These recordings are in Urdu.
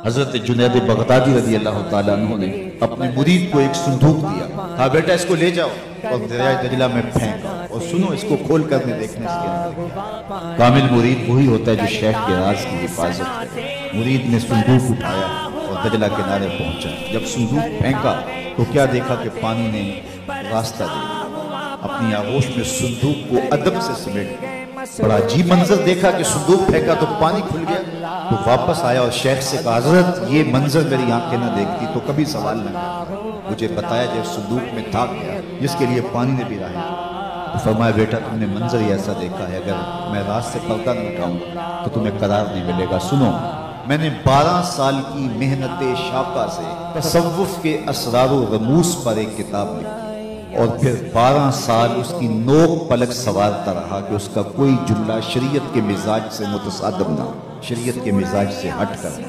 حضرت جنید بغدادی رضی اللہ تعالیٰ عنہ نے اپنے مرید کو ایک صندوق دیا، کہا بیٹا اس کو لے جاؤ اور دریائے دجلہ میں پھینکا اور سنو اس کو کھول کر میں دیکھنے اس کے اندر کیا۔ کامل مرید وہی ہوتا ہے جو شیخ کے راز کی حفاظت کرے۔ مرید نے صندوق اٹھایا اور دجلہ کنارے پہنچا، جب صندوق پھینکا تو کیا دیکھا کہ پانی نے راستہ دیا، اپنی آغوش میں صندوق کو ادب سے سمیٹ دیا۔ بڑا عجیب منظر دیکھا کہ صندوق پھینکا تو پانی کھل گیا، تو واپس آیا اور شیخ سے کہا حضرت یہ منظر میری آنکھیں نہ دیکھتی تو کبھی سوال نہ کرتا، مجھے بتایا جب صندوق میں تھا کیا جس کے لیے پانی نے بھی راہ تو فرمایا بیٹا تم نے منظر ہی ایسا دیکھا ہے، اگر میں راز سے پردہ نہ اٹھاؤں تو تمہیں قرار نہیں ملے گا۔ سنو، میں نے 12 سال کی محنت شاقہ سے تصوف کے اسرار و رموز پر ایک کتاب لکھی اور پھر 12 سال اس کی نوک پلک سوارتا رہا کہ اس کا کوئی جملہ شریعت کے مزاج سے متصادم نہ، شریعت کے مزاج سے ہٹ کر۔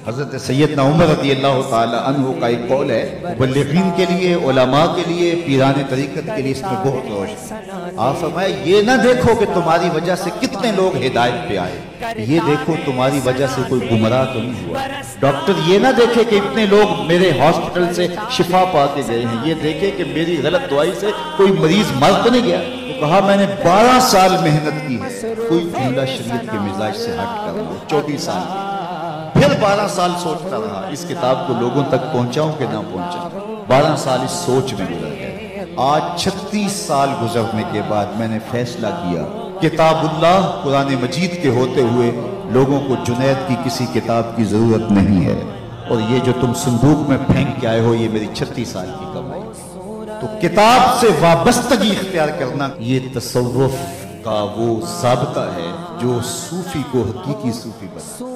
حضرت سیدنا عمر رضی اللہ تعالی عنہ کا ایک قول ہے، مبلغین کے لیے، علماء کے لیے، پیران طریقت کے لیے اس میں بہت روشن۔ آپ فرمایا یہ نہ دیکھو کہ تمہاری وجہ سے کتنے لوگ ہدایت پہ آئے، یہ دیکھو تمہاری وجہ سے کوئی گمراہ تو نہیں ہوا۔ ڈاکٹر یہ نہ دیکھے کہ اتنے لوگ میرے ہاسپٹل سے شفا پا کے گئے ہیں، یہ دیکھے کہ میری غلط دعائی سے کوئی مریض مر تو نہیں گیا۔ تو کہا میں نے 12 سال محنت کی ہے، کوئی جملہ شریعت کے مزاج سے ہٹ کر نہ، 24 سال کی۔ پھر 12 سال سوچتا رہا اس کتاب کو لوگوں تک پہنچاؤں کہ نہ پہنچاؤں، 12 سال اس سوچ میں گزر گئے۔ آج 36 سال گزرنے کے بعد میں نے فیصلہ کیا کتاب اللہ قرآن مجید کے ہوتے ہوئے لوگوں کو جنید کی کسی کتاب کی ضرورت نہیں ہے، اور یہ جو تم صندوق میں پھینک کے آئے ہو یہ میری 36 سال کی کمائی۔ تو کتاب سے وابستگی اختیار کرنا یہ تصوف کا وہ ضابطہ ہے جو صوفی کو حقیقی صوفی بنا۔